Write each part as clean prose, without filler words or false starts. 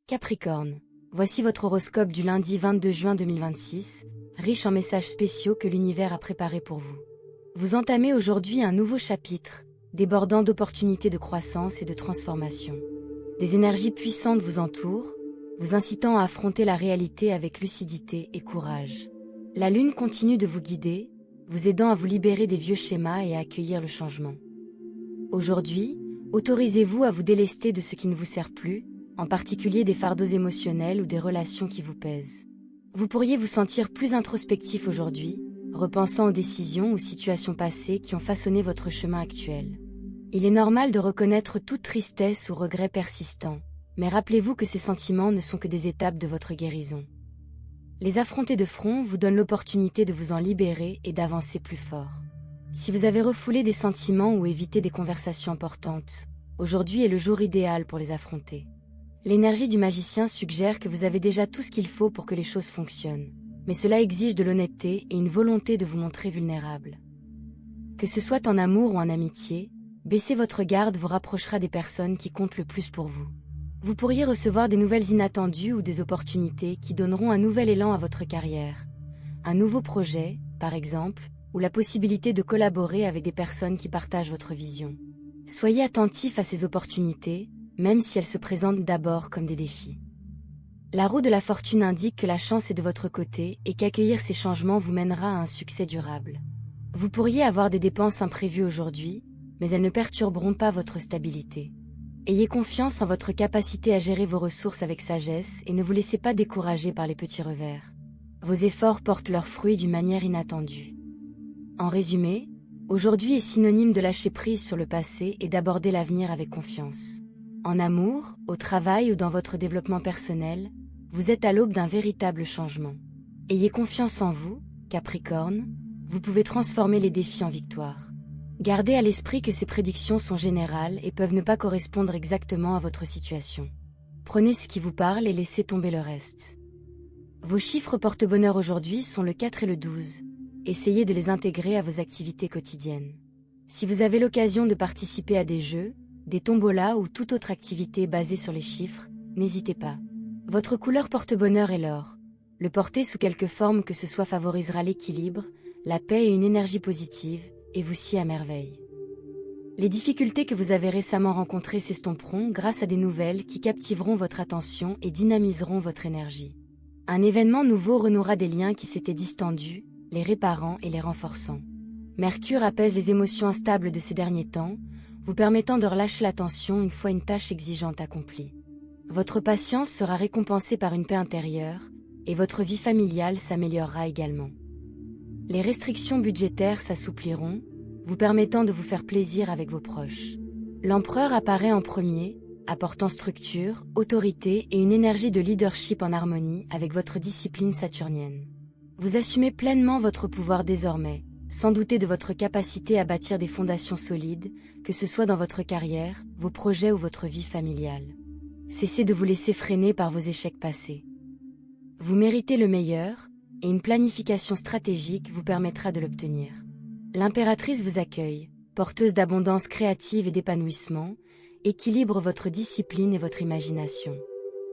Capricorne, voici votre horoscope du lundi 22 juin 2026, riche en messages spéciaux que l'univers a préparés pour vous. Vous entamez aujourd'hui un nouveau chapitre, débordant d'opportunités de croissance et de transformation. Des énergies puissantes vous entourent, vous incitant à affronter la réalité avec lucidité et courage. La lune continue de vous guider, vous aidant à vous libérer des vieux schémas et à accueillir le changement. Aujourd'hui, autorisez-vous à vous délester de ce qui ne vous sert plus, en particulier des fardeaux émotionnels ou des relations qui vous pèsent. Vous pourriez vous sentir plus introspectif aujourd'hui, repensant aux décisions ou situations passées qui ont façonné votre chemin actuel. Il est normal de reconnaître toute tristesse ou regret persistant, mais rappelez-vous que ces sentiments ne sont que des étapes de votre guérison. Les affronter de front vous donne l'opportunité de vous en libérer et d'avancer plus fort. Si vous avez refoulé des sentiments ou évité des conversations importantes, aujourd'hui est le jour idéal pour les affronter. L'énergie du magicien suggère que vous avez déjà tout ce qu'il faut pour que les choses fonctionnent, mais cela exige de l'honnêteté et une volonté de vous montrer vulnérable. Que ce soit en amour ou en amitié, baisser votre garde vous rapprochera des personnes qui comptent le plus pour vous. Vous pourriez recevoir des nouvelles inattendues ou des opportunités qui donneront un nouvel élan à votre carrière. Un nouveau projet, par exemple, ou la possibilité de collaborer avec des personnes qui partagent votre vision. Soyez attentif à ces opportunités, même si elles se présentent d'abord comme des défis. La roue de la fortune indique que la chance est de votre côté et qu'accueillir ces changements vous mènera à un succès durable. Vous pourriez avoir des dépenses imprévues aujourd'hui, mais elles ne perturberont pas votre stabilité. Ayez confiance en votre capacité à gérer vos ressources avec sagesse et ne vous laissez pas décourager par les petits revers. Vos efforts portent leurs fruits d'une manière inattendue. En résumé, aujourd'hui est synonyme de lâcher prise sur le passé et d'aborder l'avenir avec confiance. En amour, au travail ou dans votre développement personnel, vous êtes à l'aube d'un véritable changement. Ayez confiance en vous, Capricorne, vous pouvez transformer les défis en victoire. Gardez à l'esprit que ces prédictions sont générales et peuvent ne pas correspondre exactement à votre situation. Prenez ce qui vous parle et laissez tomber le reste. Vos chiffres porte-bonheur aujourd'hui sont le 4 et le 12. Essayez de les intégrer à vos activités quotidiennes. Si vous avez l'occasion de participer à des jeux, des tombolas ou toute autre activité basée sur les chiffres, n'hésitez pas. Votre couleur porte-bonheur est l'or. Le porter sous quelque forme que ce soit favorisera l'équilibre, la paix et une énergie positive, et vous scie à merveille. Les difficultés que vous avez récemment rencontrées s'estomperont grâce à des nouvelles qui captiveront votre attention et dynamiseront votre énergie. Un événement nouveau renouera des liens qui s'étaient distendus, les réparant et les renforçant. Mercure apaise les émotions instables de ces derniers temps, vous permettant de relâcher la tension une fois une tâche exigeante accomplie. Votre patience sera récompensée par une paix intérieure, et votre vie familiale s'améliorera également. Les restrictions budgétaires s'assoupliront, vous permettant de vous faire plaisir avec vos proches. L'empereur apparaît en premier, apportant structure, autorité et une énergie de leadership en harmonie avec votre discipline saturnienne. Vous assumez pleinement votre pouvoir désormais, sans douter de votre capacité à bâtir des fondations solides, que ce soit dans votre carrière, vos projets ou votre vie familiale. Cessez de vous laisser freiner par vos échecs passés. Vous méritez le meilleur, et une planification stratégique vous permettra de l'obtenir. L'impératrice vous accueille, porteuse d'abondance créative et d'épanouissement, équilibre votre discipline et votre imagination.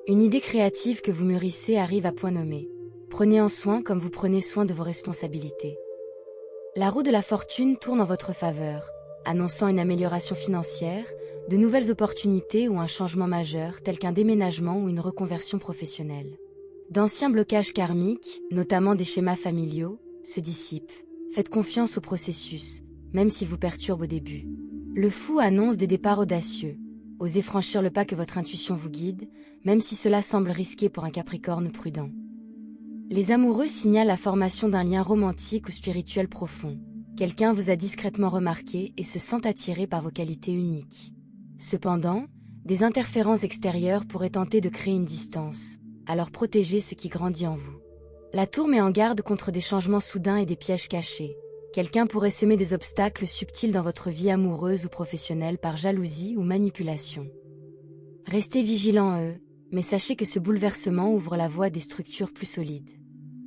Une idée créative que vous mûrissez arrive à point nommé. Prenez en soin comme vous prenez soin de vos responsabilités. La roue de la fortune tourne en votre faveur, annonçant une amélioration financière, de nouvelles opportunités ou un changement majeur tel qu'un déménagement ou une reconversion professionnelle. D'anciens blocages karmiques, notamment des schémas familiaux, se dissipent. Faites confiance au processus, même s'il vous perturbe au début. Le fou annonce des départs audacieux. Osez franchir le pas que votre intuition vous guide, même si cela semble risqué pour un Capricorne prudent. Les amoureux signalent la formation d'un lien romantique ou spirituel profond. Quelqu'un vous a discrètement remarqué et se sent attiré par vos qualités uniques. Cependant, des interférences extérieures pourraient tenter de créer une distance, alors protégez ce qui grandit en vous. La tour met en garde contre des changements soudains et des pièges cachés. Quelqu'un pourrait semer des obstacles subtils dans votre vie amoureuse ou professionnelle par jalousie ou manipulation. Restez vigilants à eux, mais sachez que ce bouleversement ouvre la voie à des structures plus solides.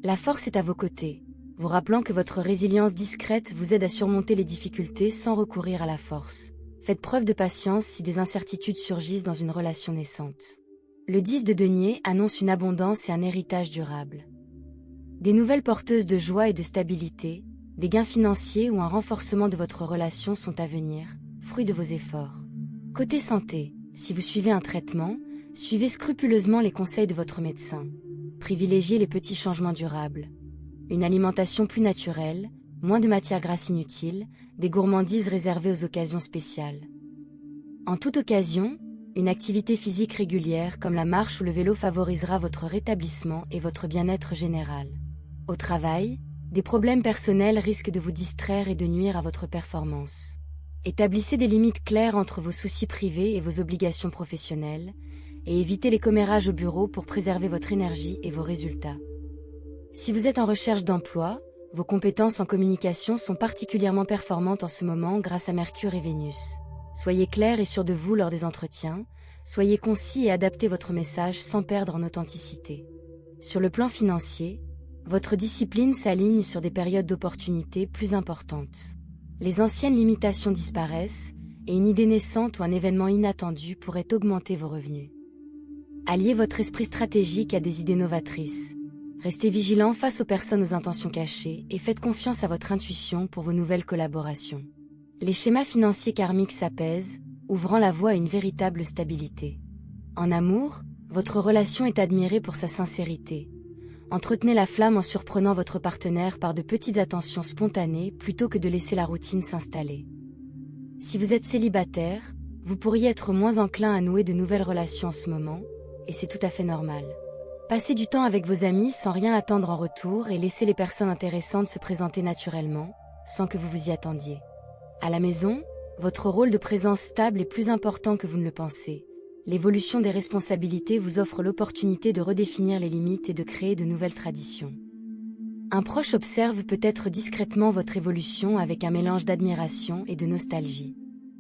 La force est à vos côtés, vous rappelant que votre résilience discrète vous aide à surmonter les difficultés sans recourir à la force. Faites preuve de patience si des incertitudes surgissent dans une relation naissante. Le 10 de denier annonce une abondance et un héritage durable. Des nouvelles porteuses de joie et de stabilité, des gains financiers ou un renforcement de votre relation sont à venir, fruit de vos efforts. Côté santé, si vous suivez un traitement, suivez scrupuleusement les conseils de votre médecin. Privilégiez les petits changements durables. Une alimentation plus naturelle, moins de matières grasses inutiles, des gourmandises réservées aux occasions spéciales. En toute occasion, une activité physique régulière comme la marche ou le vélo favorisera votre rétablissement et votre bien-être général. Au travail, des problèmes personnels risquent de vous distraire et de nuire à votre performance. Établissez des limites claires entre vos soucis privés et vos obligations professionnelles, et évitez les commérages au bureau pour préserver votre énergie et vos résultats. Si vous êtes en recherche d'emploi, vos compétences en communication sont particulièrement performantes en ce moment grâce à Mercure et Vénus. Soyez clair et sûr de vous lors des entretiens, soyez concis et adaptez votre message sans perdre en authenticité. Sur le plan financier, votre discipline s'aligne sur des périodes d'opportunités plus importantes. Les anciennes limitations disparaissent, et une idée naissante ou un événement inattendu pourrait augmenter vos revenus. Alliez votre esprit stratégique à des idées novatrices. Restez vigilant face aux personnes aux intentions cachées et faites confiance à votre intuition pour vos nouvelles collaborations. Les schémas financiers karmiques s'apaisent, ouvrant la voie à une véritable stabilité. En amour, votre relation est admirée pour sa sincérité. Entretenez la flamme en surprenant votre partenaire par de petites attentions spontanées plutôt que de laisser la routine s'installer. Si vous êtes célibataire, vous pourriez être moins enclin à nouer de nouvelles relations en ce moment, et c'est tout à fait normal. Passez du temps avec vos amis sans rien attendre en retour et laissez les personnes intéressantes se présenter naturellement, sans que vous vous y attendiez. À la maison, votre rôle de présence stable est plus important que vous ne le pensez. L'évolution des responsabilités vous offre l'opportunité de redéfinir les limites et de créer de nouvelles traditions. Un proche observe peut-être discrètement votre évolution avec un mélange d'admiration et de nostalgie.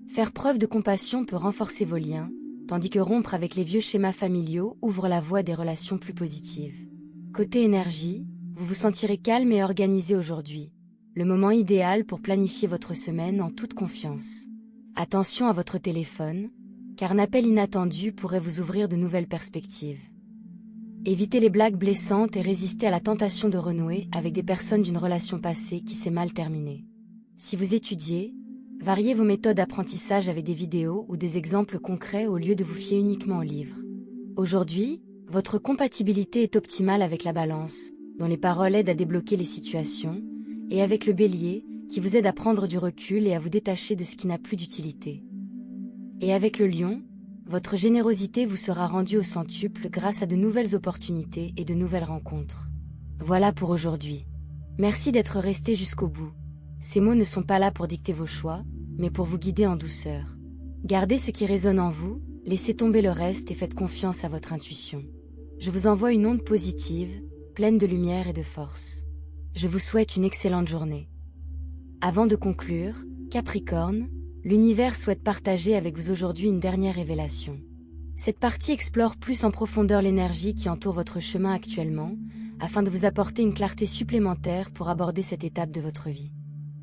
Faire preuve de compassion peut renforcer vos liens, tandis que rompre avec les vieux schémas familiaux ouvre la voie à des relations plus positives. Côté énergie, vous vous sentirez calme et organisé aujourd'hui. Le moment idéal pour planifier votre semaine en toute confiance. Attention à votre téléphone, car un appel inattendu pourrait vous ouvrir de nouvelles perspectives. Évitez les blagues blessantes et résistez à la tentation de renouer avec des personnes d'une relation passée qui s'est mal terminée. Si vous étudiez, variez vos méthodes d'apprentissage avec des vidéos ou des exemples concrets au lieu de vous fier uniquement aux livres. Aujourd'hui, votre compatibilité est optimale avec la Balance, dont les paroles aident à débloquer les situations, et avec le Bélier, qui vous aide à prendre du recul et à vous détacher de ce qui n'a plus d'utilité. Et avec le Lion, votre générosité vous sera rendue au centuple grâce à de nouvelles opportunités et de nouvelles rencontres. Voilà pour aujourd'hui. Merci d'être resté jusqu'au bout. Ces mots ne sont pas là pour dicter vos choix, mais pour vous guider en douceur. Gardez ce qui résonne en vous, laissez tomber le reste et faites confiance à votre intuition. Je vous envoie une onde positive, pleine de lumière et de force. Je vous souhaite une excellente journée. Avant de conclure, Capricorne, l'univers souhaite partager avec vous aujourd'hui une dernière révélation. Cette partie explore plus en profondeur l'énergie qui entoure votre chemin actuellement, afin de vous apporter une clarté supplémentaire pour aborder cette étape de votre vie.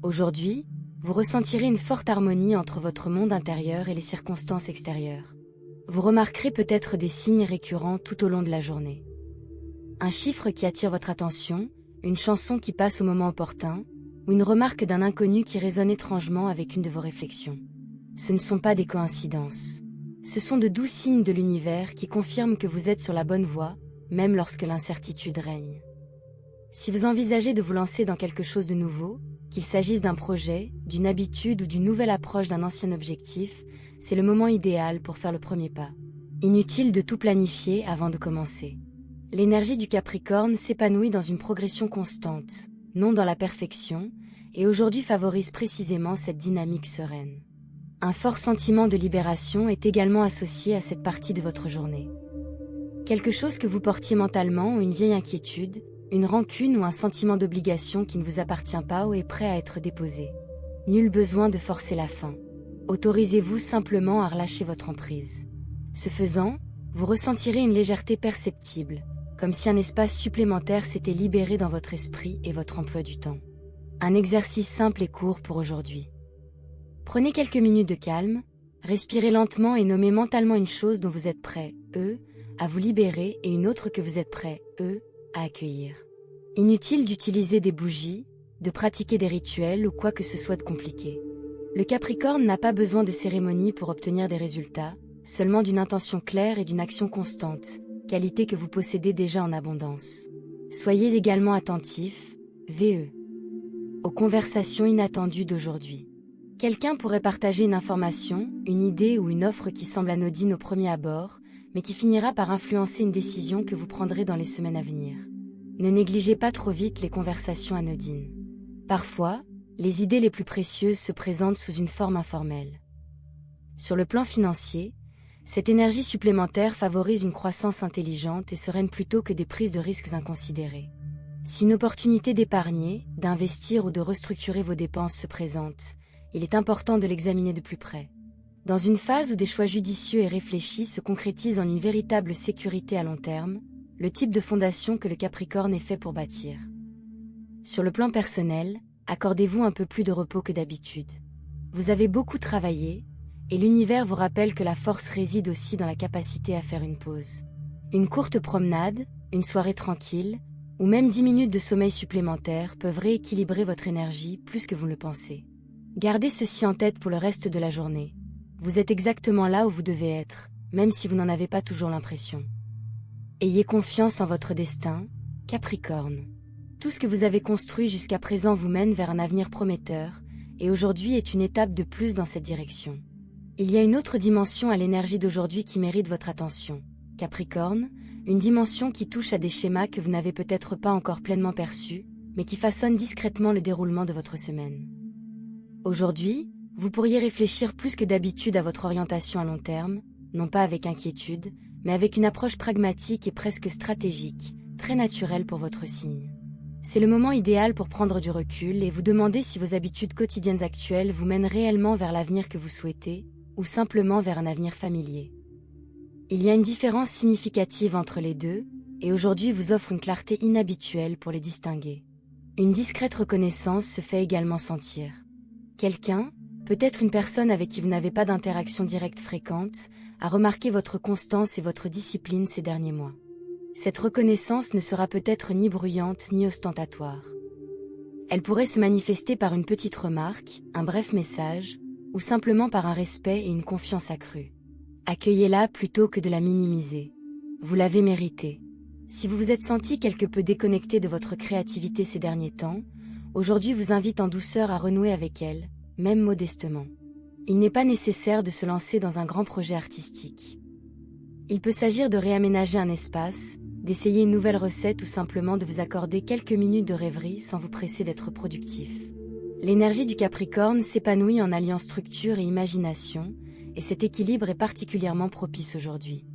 Aujourd'hui, vous ressentirez une forte harmonie entre votre monde intérieur et les circonstances extérieures. Vous remarquerez peut-être des signes récurrents tout au long de la journée. Un chiffre qui attire votre attention, une chanson qui passe au moment opportun, ou une remarque d'un inconnu qui résonne étrangement avec une de vos réflexions. Ce ne sont pas des coïncidences. Ce sont de doux signes de l'univers qui confirment que vous êtes sur la bonne voie, même lorsque l'incertitude règne. Si vous envisagez de vous lancer dans quelque chose de nouveau, qu'il s'agisse d'un projet, d'une habitude ou d'une nouvelle approche d'un ancien objectif, c'est le moment idéal pour faire le premier pas. Inutile de tout planifier avant de commencer. L'énergie du Capricorne s'épanouit dans une progression constante, non dans la perfection, et aujourd'hui favorise précisément cette dynamique sereine. Un fort sentiment de libération est également associé à cette partie de votre journée. Quelque chose que vous portiez mentalement ou une vieille inquiétude, une rancune ou un sentiment d'obligation qui ne vous appartient pas ou est prêt à être déposé. Nul besoin de forcer la fin. Autorisez-vous simplement à relâcher votre emprise. Ce faisant, vous ressentirez une légèreté perceptible, comme si un espace supplémentaire s'était libéré dans votre esprit et votre emploi du temps. Un exercice simple et court pour aujourd'hui. Prenez quelques minutes de calme, respirez lentement et nommez mentalement une chose dont vous êtes prêt, à vous libérer et une autre que vous êtes prêt, à accueillir. Inutile d'utiliser des bougies, de pratiquer des rituels ou quoi que ce soit de compliqué. Le Capricorne n'a pas besoin de cérémonies pour obtenir des résultats, seulement d'une intention claire et d'une action constante, qualité que vous possédez déjà en abondance. Soyez également attentif, VE, aux conversations inattendues d'aujourd'hui. Quelqu'un pourrait partager une information, une idée ou une offre qui semble anodine au premier abord, mais qui finira par influencer une décision que vous prendrez dans les semaines à venir. Ne négligez pas trop vite les conversations anodines. Parfois, les idées les plus précieuses se présentent sous une forme informelle. Sur le plan financier, cette énergie supplémentaire favorise une croissance intelligente et sereine plutôt que des prises de risques inconsidérées. Si une opportunité d'épargner, d'investir ou de restructurer vos dépenses se présente, il est important de l'examiner de plus près. Dans une phase où des choix judicieux et réfléchis se concrétisent en une véritable sécurité à long terme, le type de fondation que le Capricorne est fait pour bâtir. Sur le plan personnel, accordez-vous un peu plus de repos que d'habitude. Vous avez beaucoup travaillé, et l'univers vous rappelle que la force réside aussi dans la capacité à faire une pause. Une courte promenade, une soirée tranquille, ou même 10 minutes de sommeil supplémentaire peuvent rééquilibrer votre énergie plus que vous ne le pensez. Gardez ceci en tête pour le reste de la journée. Vous êtes exactement là où vous devez être, même si vous n'en avez pas toujours l'impression. Ayez confiance en votre destin, Capricorne. Tout ce que vous avez construit jusqu'à présent vous mène vers un avenir prometteur, et aujourd'hui est une étape de plus dans cette direction. Il y a une autre dimension à l'énergie d'aujourd'hui qui mérite votre attention, Capricorne, une dimension qui touche à des schémas que vous n'avez peut-être pas encore pleinement perçus, mais qui façonnent discrètement le déroulement de votre semaine. Aujourd'hui, vous pourriez réfléchir plus que d'habitude à votre orientation à long terme, non pas avec inquiétude, mais avec une approche pragmatique et presque stratégique, très naturelle pour votre signe. C'est le moment idéal pour prendre du recul et vous demander si vos habitudes quotidiennes actuelles vous mènent réellement vers l'avenir que vous souhaitez, ou simplement vers un avenir familier. Il y a une différence significative entre les deux, et aujourd'hui vous offre une clarté inhabituelle pour les distinguer. Une discrète reconnaissance se fait également sentir. Quelqu'un, peut-être une personne avec qui vous n'avez pas d'interaction directe fréquente, a remarqué votre constance et votre discipline ces derniers mois. Cette reconnaissance ne sera peut-être ni bruyante ni ostentatoire. Elle pourrait se manifester par une petite remarque, un bref message, ou simplement par un respect et une confiance accrue. Accueillez-la plutôt que de la minimiser. Vous l'avez méritée. Si vous vous êtes senti quelque peu déconnecté de votre créativité ces derniers temps, aujourd'hui vous invite en douceur à renouer avec elle, même modestement. Il n'est pas nécessaire de se lancer dans un grand projet artistique. Il peut s'agir de réaménager un espace, d'essayer une nouvelle recette ou simplement de vous accorder quelques minutes de rêverie sans vous presser d'être productif. L'énergie du Capricorne s'épanouit en alliant structure et imagination, et cet équilibre est particulièrement propice aujourd'hui.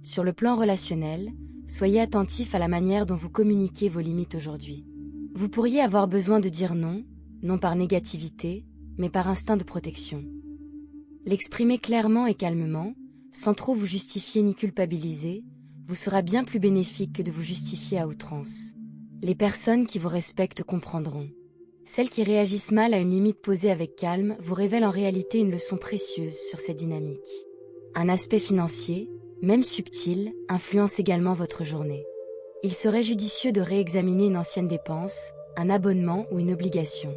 Sur le plan relationnel, soyez attentif à la manière dont vous communiquez vos limites aujourd'hui. Vous pourriez avoir besoin de dire non, non par négativité, mais par instinct de protection. L'exprimer clairement et calmement, sans trop vous justifier ni culpabiliser, vous sera bien plus bénéfique que de vous justifier à outrance. Les personnes qui vous respectent comprendront. Celles qui réagissent mal à une limite posée avec calme vous révèlent en réalité une leçon précieuse sur cette dynamique. Un aspect financier, même subtil, influence également votre journée. Il serait judicieux de réexaminer une ancienne dépense, un abonnement ou une obligation.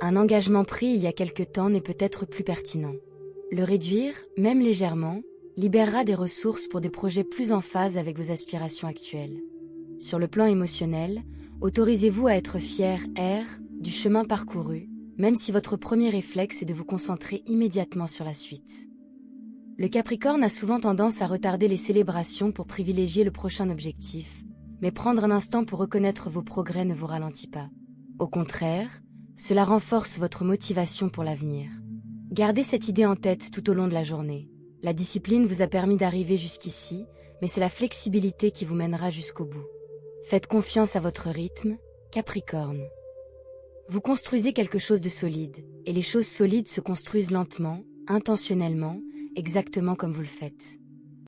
Un engagement pris il y a quelque temps n'est peut-être plus pertinent. Le réduire, même légèrement, libérera des ressources pour des projets plus en phase avec vos aspirations actuelles. Sur le plan émotionnel, autorisez-vous à être fier, du chemin parcouru, même si votre premier réflexe est de vous concentrer immédiatement sur la suite. Le Capricorne a souvent tendance à retarder les célébrations pour privilégier le prochain objectif, mais prendre un instant pour reconnaître vos progrès ne vous ralentit pas. Au contraire, cela renforce votre motivation pour l'avenir. Gardez cette idée en tête tout au long de la journée. La discipline vous a permis d'arriver jusqu'ici, mais c'est la flexibilité qui vous mènera jusqu'au bout. Faites confiance à votre rythme, Capricorne. Vous construisez quelque chose de solide, et les choses solides se construisent lentement, intentionnellement, exactement comme vous le faites.